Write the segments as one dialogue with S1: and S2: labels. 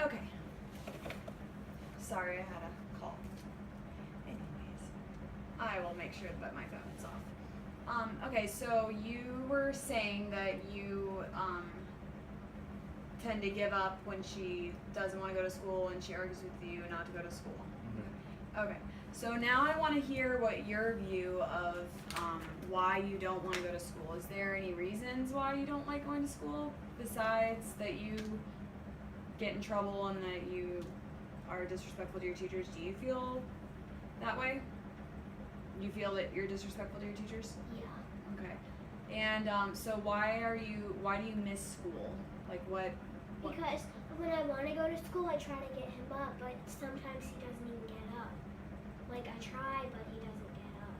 S1: Okay. Sorry, I had a call. Anyways, I will make sure that my phone is off. Okay, so you were saying that you tend to give up when she doesn't want to go to school and she argues with you not to go to school.
S2: Mm-hmm.
S1: Okay, so now I want to hear what your view of why you don't want to go to school. Is there any reasons why you don't like going to school besides that you get in trouble and that you are disrespectful to your teachers? Do you feel that way? You feel that you're disrespectful to your teachers?
S3: Yeah.
S1: Okay. And so why do you miss school? Like what?
S3: Because when I want to go to school, I try to get him up, but sometimes he doesn't even get up. Like I try, but he doesn't get up.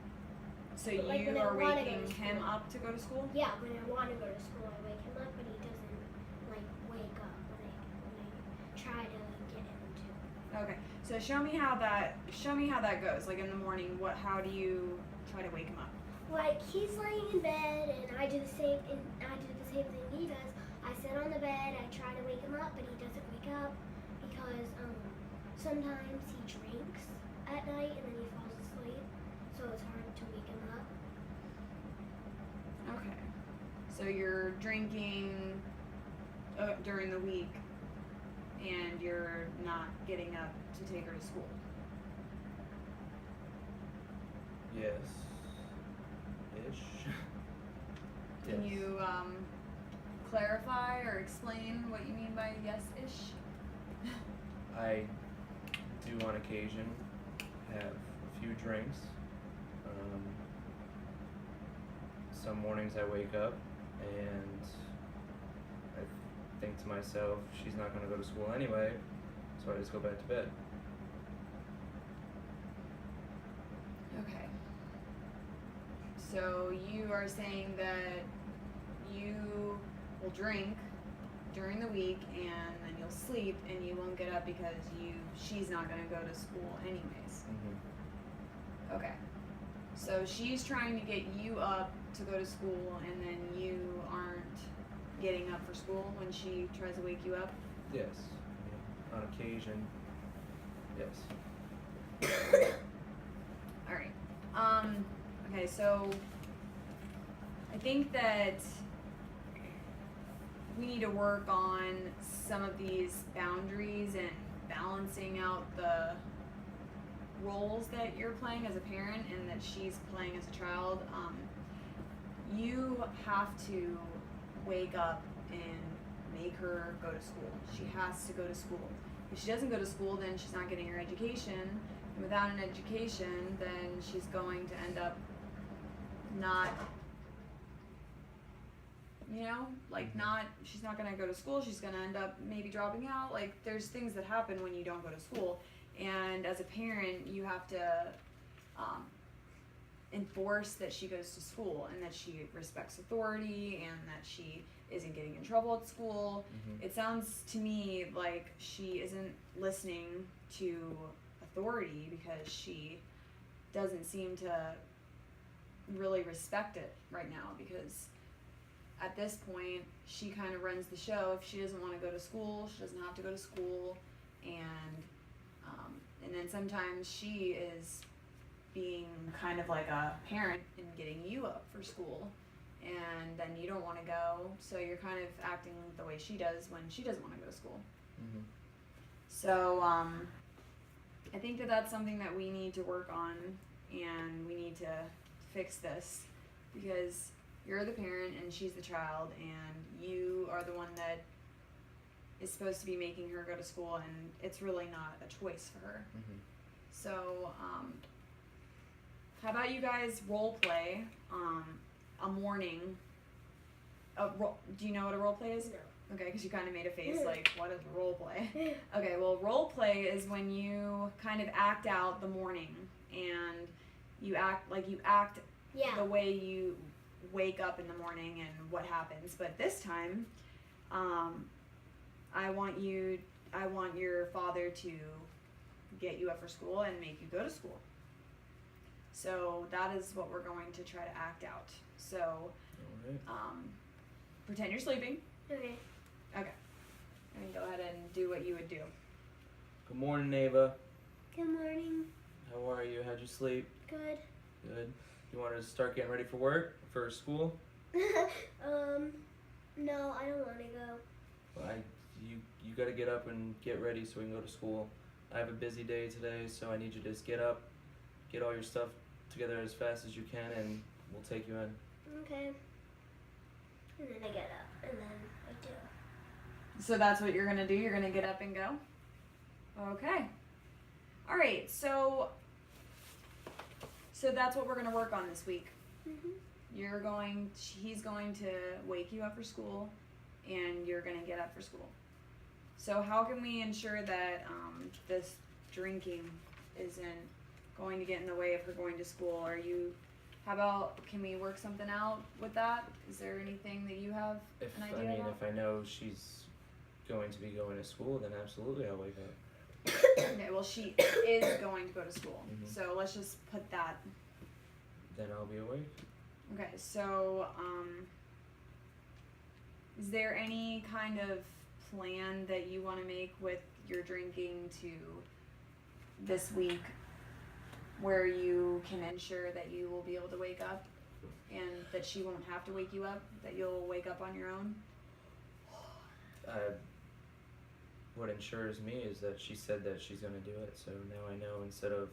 S1: So
S3: But, like,
S1: you
S3: when I
S1: are
S3: wanna go
S1: waking
S3: to
S1: him
S3: school.
S1: up to go to school?
S3: Yeah, when I want to go to school, I wake him up, but he doesn't like wake up when I try to get him to.
S1: Okay. So show me how that goes. Like in the morning, how do you try to wake him up?
S3: Like he's laying in bed, and I do the same thing he does. I sit on the bed, I try to wake him up, but he doesn't wake up because sometimes he drinks at night and then he falls asleep, so it's hard to wake him up.
S1: Okay. So you're drinking during the week, and you're not getting up to take her to school.
S2: Yes. Ish.
S1: Can
S2: Yes.
S1: you clarify or explain what you mean by yes-ish?
S2: I do on occasion have a few drinks. Some mornings I wake up and I think to myself, she's not going to go to school anyway, so I just go back to bed.
S1: Okay. So you are saying that you will drink during the week and then you'll sleep and you won't get up because she's not going to go to school anyways.
S2: Mm-hmm.
S1: Okay. So she's trying to get you up to go to school and then you aren't getting up for school when she tries to wake you up?
S2: Yes. On occasion. Yes.
S1: Alright. Okay, so I think that we need to work on some of these boundaries and balancing out the roles that you're playing as a parent and that she's playing as a child. You have to wake up and make her go to school. She has to go to school. If she doesn't go to school, then she's not getting her education. And without an education, then she's going to end up not, she's not going to go to school. She's going to end up maybe dropping out. Like, there's things that happen when you don't go to school. And as a parent, you have to enforce that she goes to school and that she respects authority and that she isn't getting in trouble at school.
S2: Mm-hmm.
S1: It sounds to me like she isn't listening to authority because she doesn't seem to really respect it right now, because at this point she kind of runs the show. If she doesn't want to go to school, she doesn't have to go to school, and then sometimes she is being kind of like a parent and getting you up for school, and then you don't want to go, so you're kind of acting the way she does when she doesn't want to go to school.
S2: Mm-hmm.
S1: So I think that that's something that we need to work on, and we need to fix this, because you're the parent and she's the child, and you are the one that is supposed to be making her go to school, and it's really not a choice for her.
S2: Mm-hmm.
S1: So how about you guys role play a morning? Do you know what a role play is?
S3: No.
S1: Okay, because you kind of made a face like, what is a role play? Okay, well, role play is when you kind of act out the morning, and you act
S3: Yeah.
S1: the way you wake up in the morning and what happens. But this time, I want your father to get you up for school and make you go to school. So that is what we're going to try to act out. So
S2: All right.
S1: pretend you're sleeping.
S3: Okay.
S1: Okay. And go ahead and do what you would do.
S2: Good morning, Ava.
S3: Good morning.
S2: How are you? How'd you sleep?
S3: Good.
S2: Good. You want to start getting ready for work, for school?
S3: No, I don't want to go.
S2: Well, you got to get up and get ready so we can go to school. I have a busy day today, so I need you to just get up, get all your stuff together as fast as you can, and we'll take you in.
S3: Okay. And then I get up, and then I do.
S1: So that's what you're gonna do? You're gonna get up and go? Okay. Alright, so that's what we're gonna work on this week. He's going to wake you up for school, and you're gonna get up for school. So how can we ensure that this drinking isn't going to get in the way of her going to school? Can we work something out with that? Is there anything that you have an idea about?
S2: If I know she's going to be going to school, then absolutely I'll wake up.
S1: Okay, well she is going to go to school, so let's just put that.
S2: Then I'll be awake.
S1: Okay, so is there any kind of plan that you want to make with your drinking to this week where you can ensure that you will be able to wake up and that she won't have to wake you up, that you'll wake up on your own?
S2: What ensures me is that she said that she's going to do it, so now I know, instead of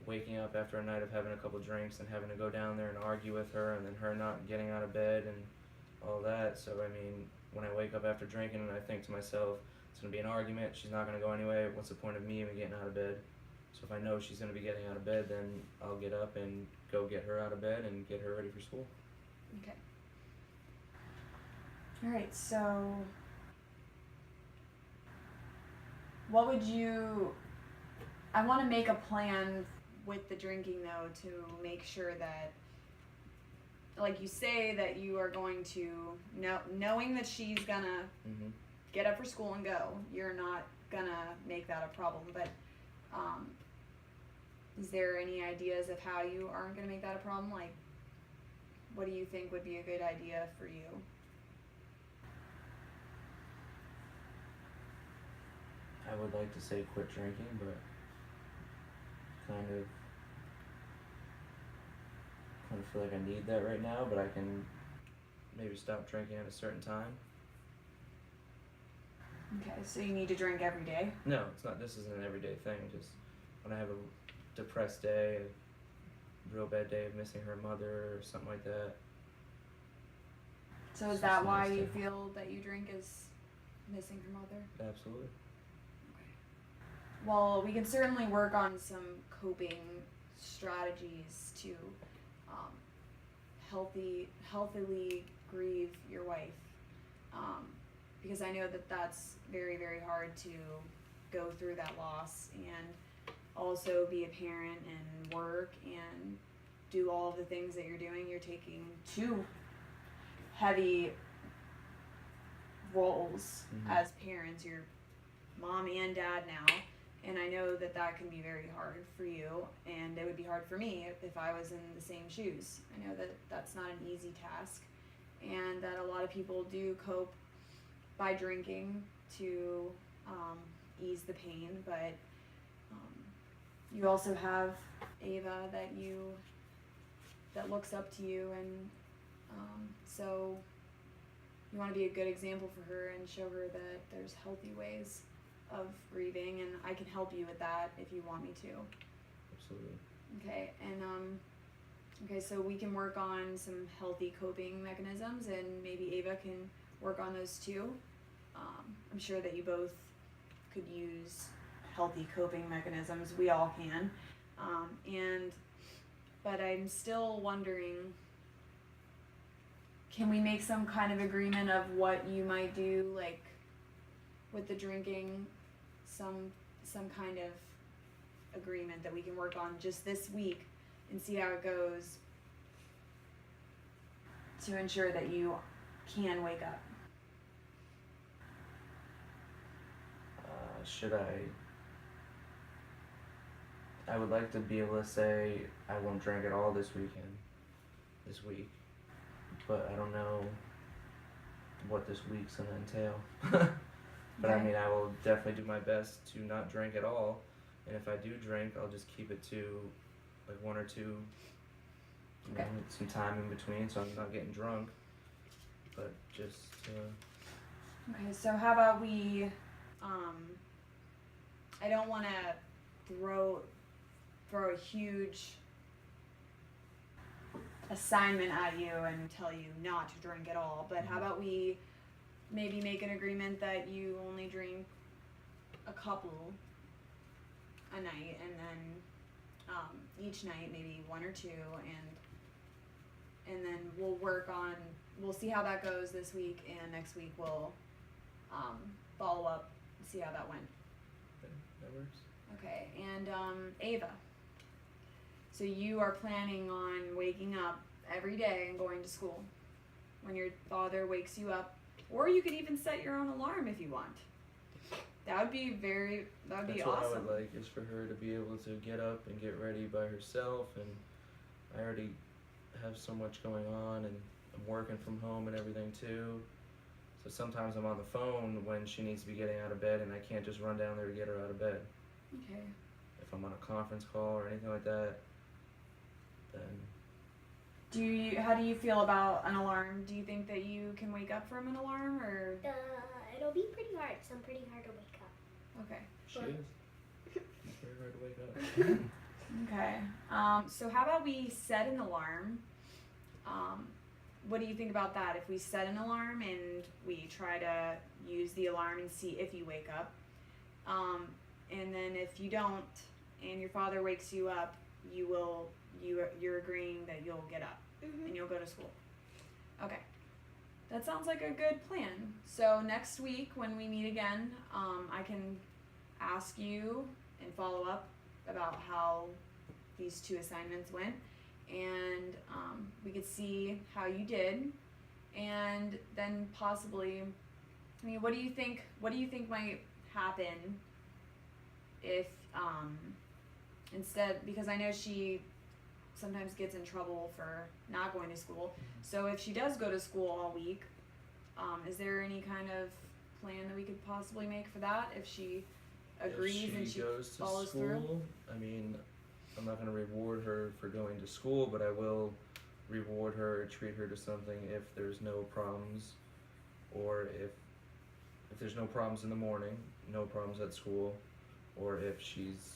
S2: waking up after a night of having a couple drinks and having to go down there and argue with her and then her not getting out of bed and all that. So I mean, when I wake up after drinking and I think to myself, it's going to be an argument, she's not going to go anyway, what's the point of me even getting out of bed? So if I know she's going to be getting out of bed, then I'll get up and go get her out of bed and get her ready for school.
S1: Okay. Alright, so what would you... I want to make a plan with the drinking, though, to make sure that, like you say, that you are going to, knowing that she's gonna get up for school and go, you're not gonna make that a problem, but is there any ideas of how you aren't gonna make that a problem? Like, what do you think would be a good idea for you?
S2: I would like to say quit drinking, but kind of feel like I need that right now, but I can maybe stop drinking at a certain time.
S1: Okay, so you need to drink every day?
S2: No, it's not. This isn't an everyday thing. Just when I have a depressed day, a real bad day of missing her mother or something like that.
S1: So is that why you feel that you drink, is missing her mother?
S2: Absolutely.
S1: Well, we can certainly work on some coping strategies to healthily grieve your wife, because I know that that's very, very hard to go through that loss and also be a parent and work and do all of the things that you're doing. You're taking two heavy roles as parents. You're mom and dad now. And I know that that can be very hard for you, and it would be hard for me if I was in the same shoes. I know that that's not an easy task, and that a lot of people do cope by drinking to ease the pain, but you also have Ava that looks up to you, and so you want to be a good example for her and show her that there's healthy ways of grieving, and I can help you with that if you want me to.
S2: Absolutely.
S1: Okay, and okay, so we can work on some healthy coping mechanisms, and maybe Ava can work on those too. I'm sure that you both could use healthy coping mechanisms. We all can. But I'm still wondering, can we make some kind of agreement of what you might do, like with the drinking, some kind of agreement that we can work on just this week and see how it goes to ensure that you can wake up?
S2: I would like to be able to say I won't drink at all this week, but I don't know what this week's gonna entail. But I
S1: Okay.
S2: mean, I will definitely do my best to not drink at all. And if I do drink, I'll just keep it to like one or two, you know,
S1: Okay.
S2: some time in between, so I'm not getting drunk. But just
S1: Okay, so how about we, I don't want to throw a huge assignment at you and tell you not to drink at all, but how about we maybe make an agreement that you only drink a couple a night, and then each night maybe one or two, and then we'll see how that goes this week, and next week we'll follow up and see how that went.
S2: that works.
S1: Okay, and Ava, so you are planning on waking up every day and going to school when your father wakes you up, or you could even set your own alarm if you want. That would be
S2: That's what
S1: awesome.
S2: I would like, is for her to be able to get up and get ready by herself. And I already have so much going on, and I'm working from home and everything too. So sometimes I'm on the phone when she needs to be getting out of bed, and I can't just run down there to get her out of bed.
S1: Okay.
S2: If I'm on a conference call or anything like that, then
S1: How do you feel about an alarm? Do you think that you can wake up from an alarm, or
S3: It'll be pretty hard. So I'm pretty hard to wake up.
S1: okay?
S2: she
S3: Sure.
S2: is. It's very hard to wake up.
S1: Okay. So how about we set an alarm? What do you think about that? If we set an alarm and we try to use the alarm and see if you wake up, and then if you don't, and your father wakes you up, you're agreeing that you'll get up and you'll go to school. Okay. That sounds like a good plan. So next week when we meet again, I can ask you and follow up about how these two assignments went, and we could see how you did, and then possibly, I mean, what do you think might happen if instead, because I know she sometimes gets in trouble for not going to school, so if she does go to school all week, is there any kind of plan that we could possibly make for that if she agrees and
S2: If
S1: she
S2: she goes to
S1: follows
S2: school,
S1: through?
S2: I mean, I'm not going to reward her for going to school, but I will reward her or treat her to something if there's no problems, or if there's no problems in the morning, no problems at school, or if she's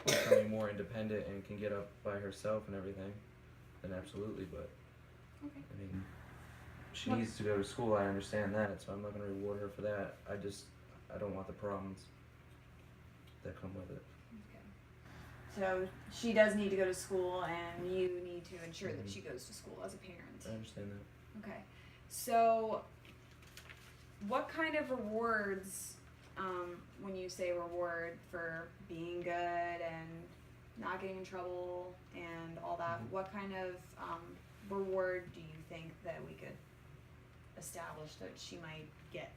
S2: becoming more independent and can get up by herself and everything, then absolutely. But
S1: Okay.
S2: I mean, she
S1: What-
S2: needs to go to school, I understand that, so I'm not going to reward her for that. I don't want the problems that come with it.
S1: So she does need to go to school, and you need to ensure that
S2: Mhm.
S1: she goes to school as a parent.
S2: I understand that.
S1: Okay. So, what kind of rewards, when you say reward for being good and not getting in trouble and all that,
S2: Mhm.
S1: what kind of reward do you think that we could establish that she might get?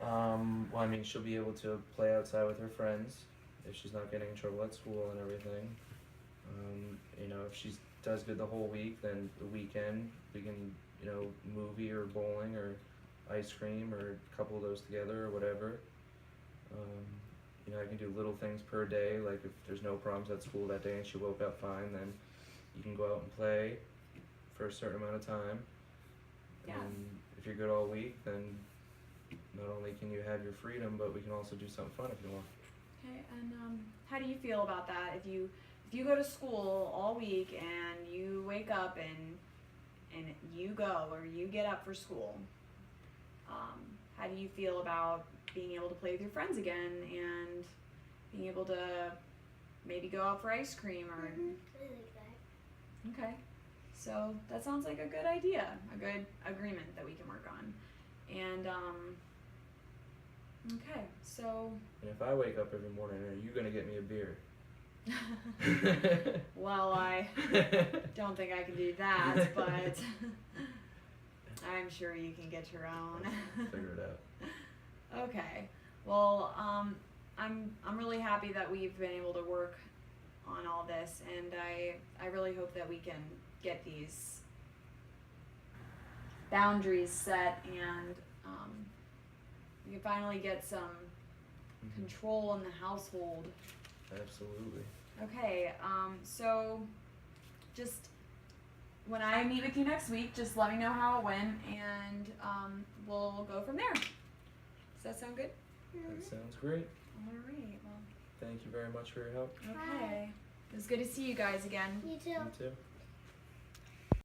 S2: Well, I mean, she'll be able to play outside with her friends if she's not getting in trouble at school and everything. You know, if she does good the whole week, then the weekend we can, you know, movie or bowling or ice cream or a couple of those together or whatever. You know, I can do little things per day, like if there's no problems at school that day and she woke up fine, then you can go out and play for a certain amount of time.
S1: Yeah.
S2: And if you're good all week, then not only can you have your freedom, but we can also do something fun if you want.
S1: Okay, and how do you feel about that? If you go to school all week and you wake up and you go or you get up for school, how do you feel about being able to play with your friends again and being able to maybe go out for ice cream or?
S3: I like that.
S1: Okay, so that sounds like a good idea, a good agreement that we can work on, and okay, so.
S2: And if I wake up every morning, are you gonna get me a beer?
S1: Well, I don't think I can do that, but I'm sure you can get your own.
S2: Figure it out.
S1: Okay. Well, I'm really happy that we've been able to work on all this, and I really hope that we can get these boundaries set and finally get some
S2: Mhm.
S1: control in the household.
S2: Absolutely.
S1: Okay, so just when I meet with you next week, just let me know how it went, and we'll go from there. Does that sound good?
S2: That sounds great.
S1: All right. Well,
S2: Thank you very much for your help.
S1: okay. It was good to see you guys again.
S3: You too.
S2: You too.